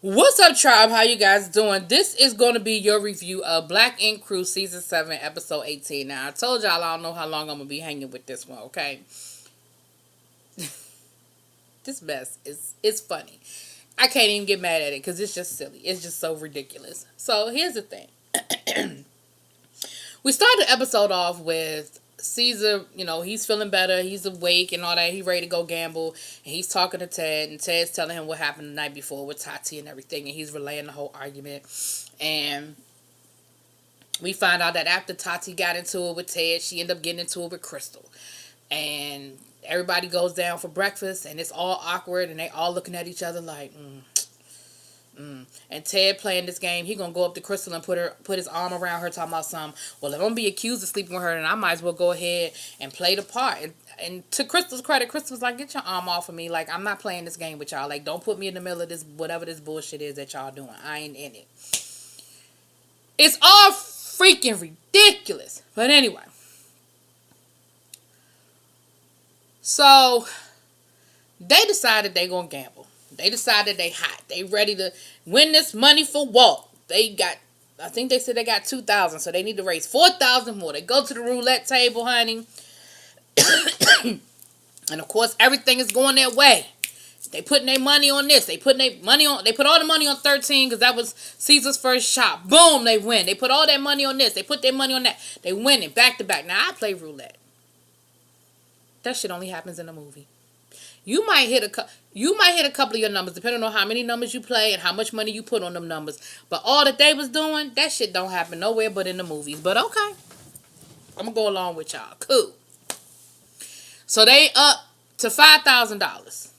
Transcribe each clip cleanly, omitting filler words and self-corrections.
What's up, tribe? How you guys doing? This is going to be your review of Black Ink Crew Season 7, Episode 18. Now, I told y'all I don't know how long I'm going to be hanging with this one, okay? This mess is funny. I can't even get mad at it because it's just silly. It's just so ridiculous. So, here's the thing. We started the episode off with Caesar, he's feeling better. He's awake and all that. He's ready to go gamble. And he's talking to Ted. And Ted's telling him what happened the night before with Tati and everything. And he's relaying the whole argument. And we find out that after Tati got into it with Ted, she ended up getting into it with Crystal. And everybody goes down for breakfast. And it's all awkward. And they all looking at each other like, And Ted playing this game, he gonna go up to Crystal and put his arm around her, talking about something. Well, if I'm gonna be accused of sleeping with her, then I might as well go ahead and play the part. And to Crystal's credit, Crystal was like, "Get your arm off of me! Like, I'm not playing this game with y'all. Like, don't put me in the middle of this whatever this bullshit is that y'all doing. I ain't in it. It's all freaking ridiculous." But anyway, so they decided they gonna gamble. They decided they hot. They ready to win this money for Walt. I think they said they got 2,000, so they need to raise 4,000 more. They go to the roulette table, honey. And of course, everything is going their way. They putting their money on this. They put all the money on 13 because that was Caesar's first shot. Boom, they win. They put all that money on this. They put their money on that. They win it back to back. Now, I play roulette. That shit only happens in a movie. You might hit a couple of your numbers, depending on how many numbers you play and how much money you put on them numbers. But all that they was doing, that shit don't happen nowhere but in the movies. But okay, I'm gonna go along with y'all. Cool. So they up to $5,000.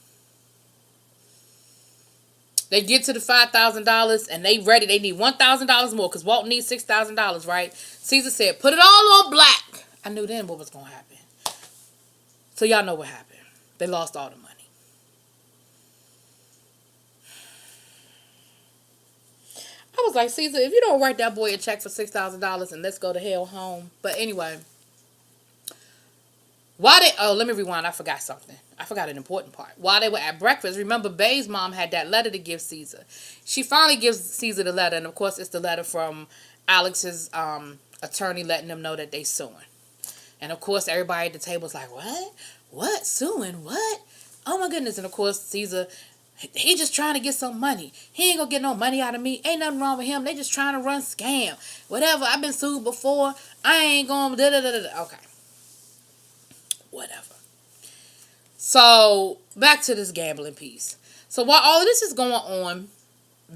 They get to the $5,000 and they ready. They need $1,000 more because Walt needs $6,000, right? Caesar said, "Put it all on black." I knew then what was gonna happen. So y'all know what happened. They lost all the money. I was like, "Caesar, if you don't write that boy a check for $6,000 and let's go to hell home." But anyway, let me rewind. I forgot something. I forgot an important part. While they were at breakfast, remember Bay's mom had that letter to give Caesar. She finally gives Caesar the letter, and of course it's the letter from Alex's attorney letting them know that they suing. And of course everybody at the table was like, "What? What? Suing? What? Oh my goodness." And of course Caesar, he just trying to get some money. He ain't gonna get no money out of me. Ain't nothing wrong with him. They just trying to run scam. Whatever. I've been sued before. I ain't gonna Okay. Whatever. So back to this gambling piece. So while all of this is going on,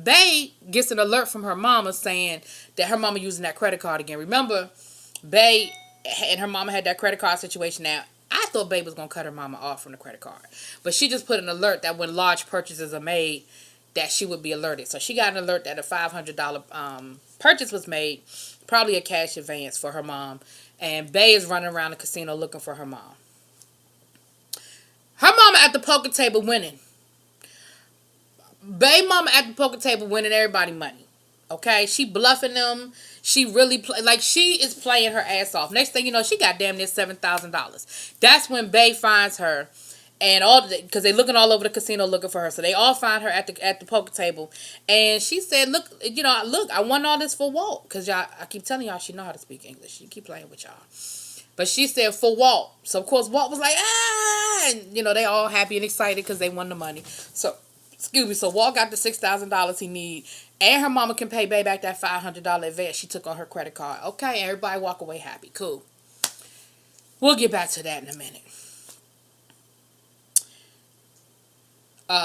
Bay gets an alert from her mama saying that her mama using that credit card again. Remember, Bay and her mama had that credit card situation. Now, I thought Babe was going to cut her mama off from the credit card. But she just put an alert that when large purchases are made, that she would be alerted. So she got an alert that a $500 purchase was made, probably a cash advance for her mom. And Bay is running around the casino looking for her mom. Her mama at the poker table winning. Bay mama at the poker table winning everybody money. Okay? She bluffing them. She really she is playing her ass off. Next thing you know, she got damn near $7,000. That's when Bay finds her, and because they looking all over the casino looking for her. So they all find her at the poker table, and she said, "Look, I won all this for Walt, because I keep telling y'all she know how to speak English. She keep playing with y'all." But she said for Walt. So of course Walt was like, "Ah!" And they all happy and excited because they won the money. So Walt got the $6,000 he need. And her mama can pay Bay back that $500 advance she took on her credit card. Okay, everybody walk away happy. Cool. We'll get back to that in a minute.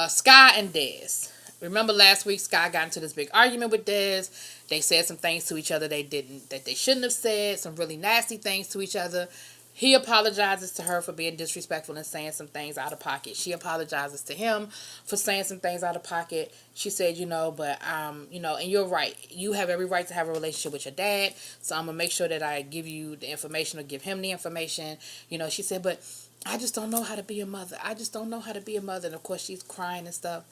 Sky and Dez. Remember last week, Sky got into this big argument with Dez. They said some things to each other that they shouldn't have said. Some really nasty things to each other. He apologizes to her for being disrespectful and saying some things out of pocket. She apologizes to him for saying some things out of pocket. She said, and you're right. You have every right to have a relationship with your dad. So I'm going to make sure that I give you the information or give him the information. She said, but I just don't know how to be a mother. I just don't know how to be a mother. And of course she's crying and stuff.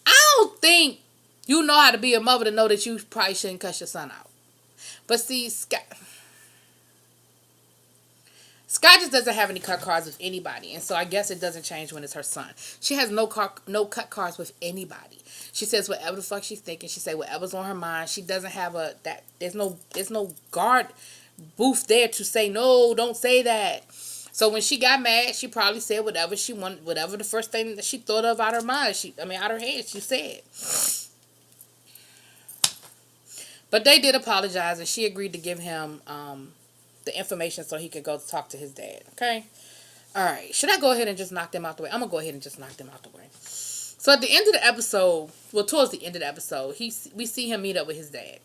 I don't think you know how to be a mother to know that you probably shouldn't cuss your son out. But see, Scott, Sky just doesn't have any cut cards with anybody, and so I guess it doesn't change when it's her son. She has no cut cards with anybody. She says whatever the fuck she's thinking. She say whatever's on her mind. She doesn't have there's no guard booth there to say no, don't say that. So when she got mad, she probably said whatever she wanted, whatever the first thing that she thought of out her mind. Out her head, she said. But they did apologize, and she agreed to give him the information so he could go talk to his dad. Okay? All right. Should I go ahead and just knock them out the way? I'm going to go ahead and just knock them out the way. So at the end of the episode, towards the end of the episode, we see him meet up with his dad.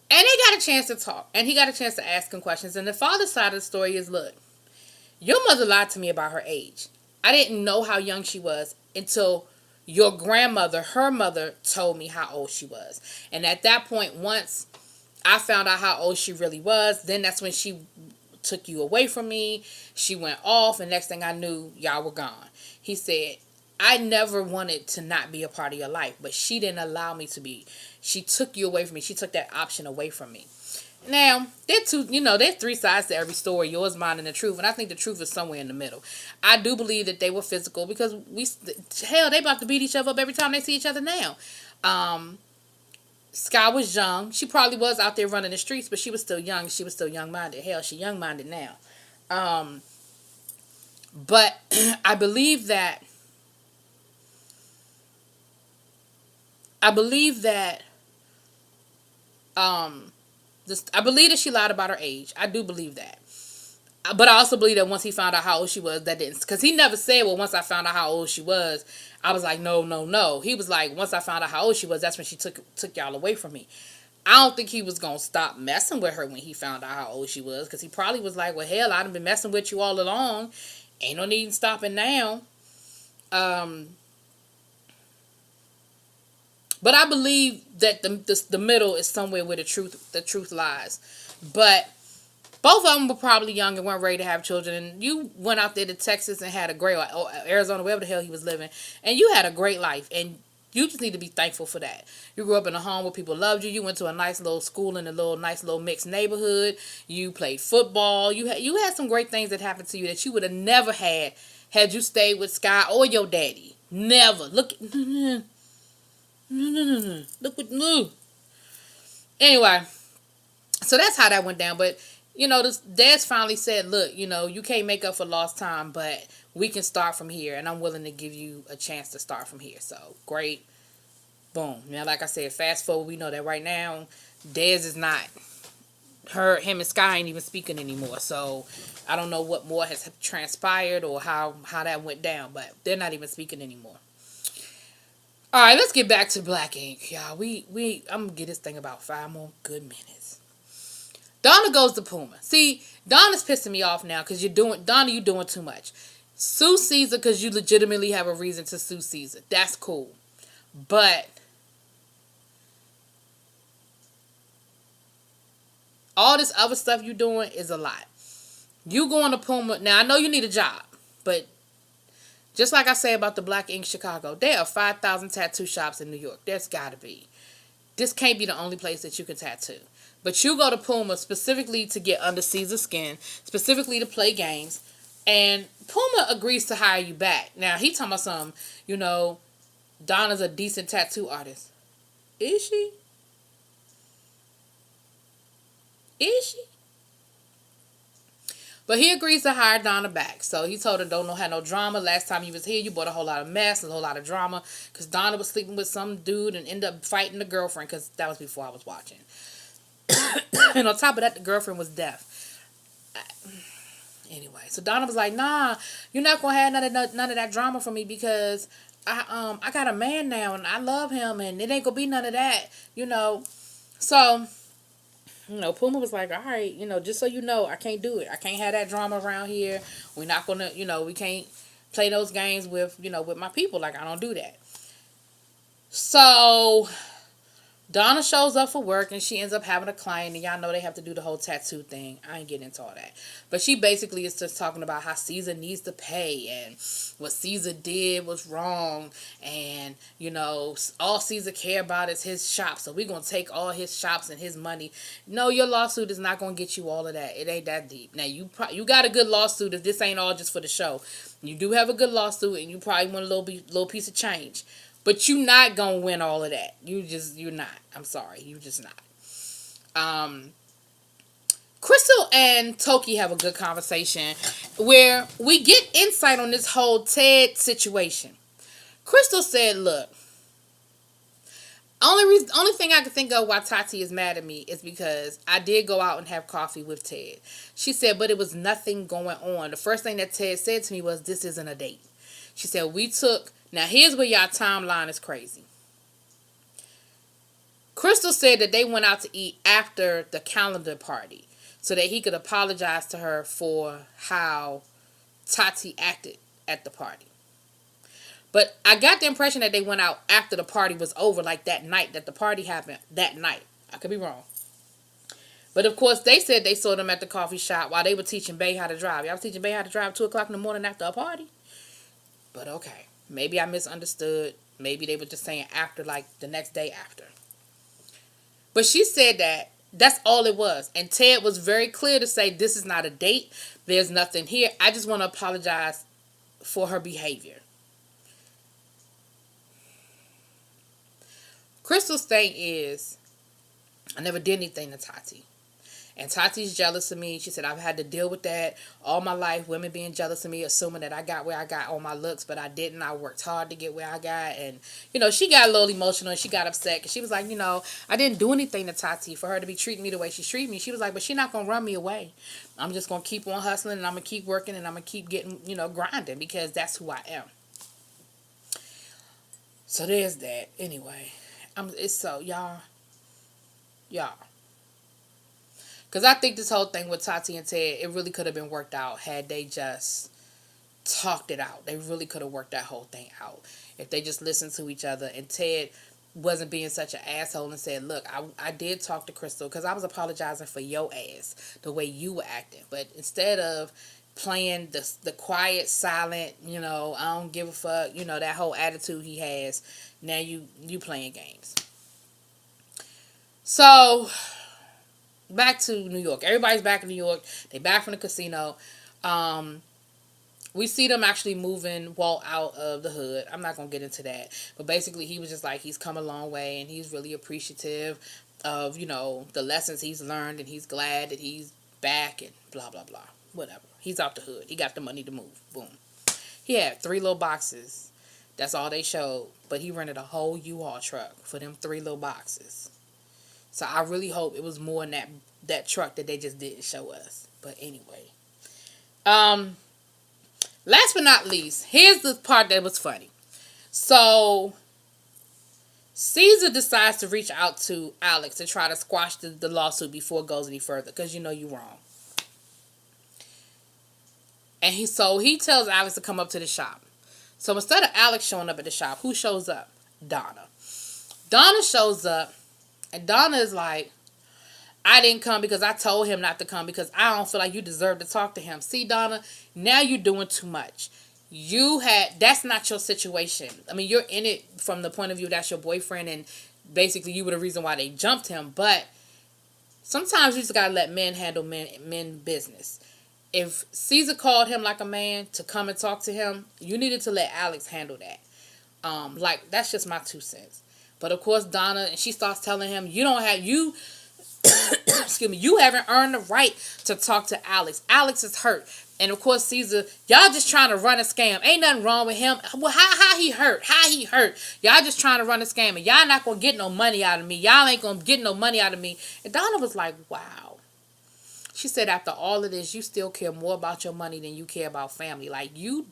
And they got a chance to talk. And he got a chance to ask him questions. And the father's side of the story is, look, your mother lied to me about her age. I didn't know how young she was until your grandmother, her mother, told me how old she was. And at that point, once I found out how old she really was, then that's when she took you away from me. She went off, and next thing I knew, y'all were gone. He said, I never wanted to not be a part of your life, but she didn't allow me to be. She took you away from me. She took that option away from me. Now, there's three sides to every story, yours, mine, and the truth. And I think the truth is somewhere in the middle. I do believe that they were physical because they about to beat each other up every time they see each other now. Sky was young. She probably was out there running the streets, but she was still young. She was still young-minded. Hell, she young-minded now. But I believe that I believe that she lied about her age. I do believe that. But I also believe that once he found out how old she was, that didn't... Because he never said, well, once I found out how old she was, I was like, no. He was like, once I found out how old she was, that's when she took y'all away from me. I don't think he was going to stop messing with her when he found out how old she was. Because he probably was like, well, hell, I've been messing with you all along. Ain't no need in stopping now. But I believe that the middle is somewhere where the truth lies. But both of them were probably young and weren't ready to have children. And you went out there to Texas and had a great, or Arizona, wherever the hell he was living, and you had a great life. And you just need to be thankful for that. You grew up in a home where people loved you. You went to a nice little school in a nice little mixed neighborhood. You played football. You had some great things that happened to you that you would have never had you stayed with Sky or your daddy. Never. Look. No. Look what. No. Anyway, so that's how that went down. But the dad's finally said, look, you can't make up for lost time, but we can start from here, and I'm willing to give you a chance to start from here. So, great. Boom. Now, like I said, fast forward, we know that right now, Dez is not, him and Sky ain't even speaking anymore. So, I don't know what more has transpired or how that went down, but they're not even speaking anymore. All right, let's get back to Black Ink, y'all. I'm gonna get this thing about 5 more good minutes. Donna goes to Puma. See, Donna's pissing me off now because you're doing too much. Sue Caesar because you legitimately have a reason to sue Caesar. That's cool. But all this other stuff you doing is a lot. You going to Puma. Now, I know you need a job, but just like I say about the Black Ink Chicago, there are 5,000 tattoo shops in New York. There's got to be. This can't be the only place that you can tattoo. But you go to Puma specifically to get under Caesar's skin, specifically to play games, and Puma agrees to hire you back. Now, he talking about something, Donna's a decent tattoo artist. Is she? Is she? But he agrees to hire Donna back. So he told her, don't have no drama. Last time you was here, you brought a whole lot of mess and a whole lot of drama. Because Donna was sleeping with some dude and ended up fighting the girlfriend. Because that was before I was watching. And on top of that, the girlfriend was deaf. Anyway, so Donna was like, nah, you're not going to have none of that drama for me. Because I got a man now and I love him. And it ain't going to be none of that, So... Puma was like, all right, just so you know, I can't do it. I can't have that drama around here. We're not going to, we can't play those games with, with my people. Like, I don't do that. So, Donna shows up for work and she ends up having a client, and y'all know they have to do the whole tattoo thing. I ain't getting into all that. But she basically is just talking about how Caesar needs to pay and what Caesar did was wrong, and all Caesar care about is his shop. So we're gonna take all his shops and his money. No, your lawsuit is not gonna get you all of that. It ain't that deep. Now you got a good lawsuit if this ain't all just for the show. You do have a good lawsuit and you probably want a little piece of change. But you're not going to win all of that. You're not. I'm sorry. You're just not. Crystal and Toki have a good conversation where we get insight on this whole Ted situation. Crystal said, look, only thing I can think of why Tati is mad at me is because I did go out and have coffee with Ted. She said, but it was nothing going on. The first thing that Ted said to me was, this isn't a date. She said, now here's where y'all timeline is crazy. Crystal said that they went out to eat after the calendar party so that he could apologize to her for how Tati acted at the party. But I got the impression that they went out after the party was over, like that night, that the party happened that night. I could be wrong. But of course, they said they saw them at the coffee shop while they were teaching Bay how to drive. Y'all was teaching Bay how to drive 2 o'clock in the morning after a party? But okay. Maybe I misunderstood. Maybe they were just saying after, like the next day after. But she said that that's all it was. And Ted was very clear to say, this is not a date. There's nothing here. I just want to apologize for her behavior. Crystal's thing is, I never did anything to Tati. And Tati's jealous of me. She said, I've had to deal with that all my life. Women being jealous of me, assuming that I got where I got on my looks, but I didn't. I worked hard to get where I got. And, she got a little emotional and she got upset. Because she was like, I didn't do anything to Tati for her to be treating me the way she's treating me. She was like, but she's not going to run me away. I'm just going to keep on hustling and I'm going to keep working and I'm going to keep getting, grinding because that's who I am. So there's that. Anyway, y'all. Because I think this whole thing with Tati and Ted, it really could have been worked out had they just talked it out. They really could have worked that whole thing out. If they just listened to each other and Ted wasn't being such an asshole and said, look, I did talk to Crystal because I was apologizing for your ass, the way you were acting. But instead of playing the quiet, silent, I don't give a fuck, that whole attitude he has, now you playing games. So back to New York. Everybody's back in New York. They back from the casino. We see them actually moving Walt out of the hood. I'm not going to get into that. But basically, he was just like, he's come a long way, and he's really appreciative of, the lessons he's learned, and he's glad that he's back, and blah, blah, blah. Whatever. He's out the hood. He got the money to move. Boom. He had 3 little boxes. That's all they showed. But he rented a whole U-Haul truck for them 3 little boxes. So I really hope it was more in that truck that they just didn't show us. But anyway. Last but not least, here's the part that was funny. So Caesar decides to reach out to Alex to try to squash the lawsuit before it goes any further. Because you're wrong. And he tells Alex to come up to the shop. So instead of Alex showing up at the shop, who shows up? Donna. Donna shows up. And Donna is like, I didn't come because I told him not to come because I don't feel like you deserve to talk to him. See, Donna, now you're doing too much. That's not your situation. I mean, you're in it from the point of view that's your boyfriend and basically you were the reason why they jumped him. But sometimes you just got to let men handle men business. If Caesar called him like a man to come and talk to him, you needed to let Alex handle that. That's just my 2 cents. But of course, Donna, and she starts telling him, excuse me, you haven't earned the right to talk to Alex. Alex is hurt. And of course, Caesar, y'all just trying to run a scam. Ain't nothing wrong with him. Well, how he hurt? How he hurt? Y'all just trying to run a scam. And y'all not going to get no money out of me. Y'all ain't going to get no money out of me. And Donna was like, wow. She said, after all of this, you still care more about your money than you care about family. Like, you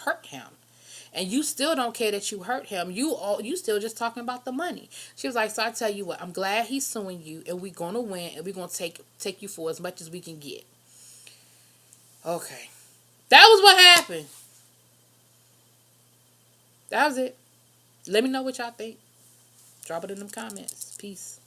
hurt him. And you still don't care that you hurt him. You still just talking about the money. She was like, so I tell you what, I'm glad he's suing you, and we're going to win, and we're going to take you for as much as we can get. Okay. That was what happened. That was it. Let me know what y'all think. Drop it in them comments. Peace.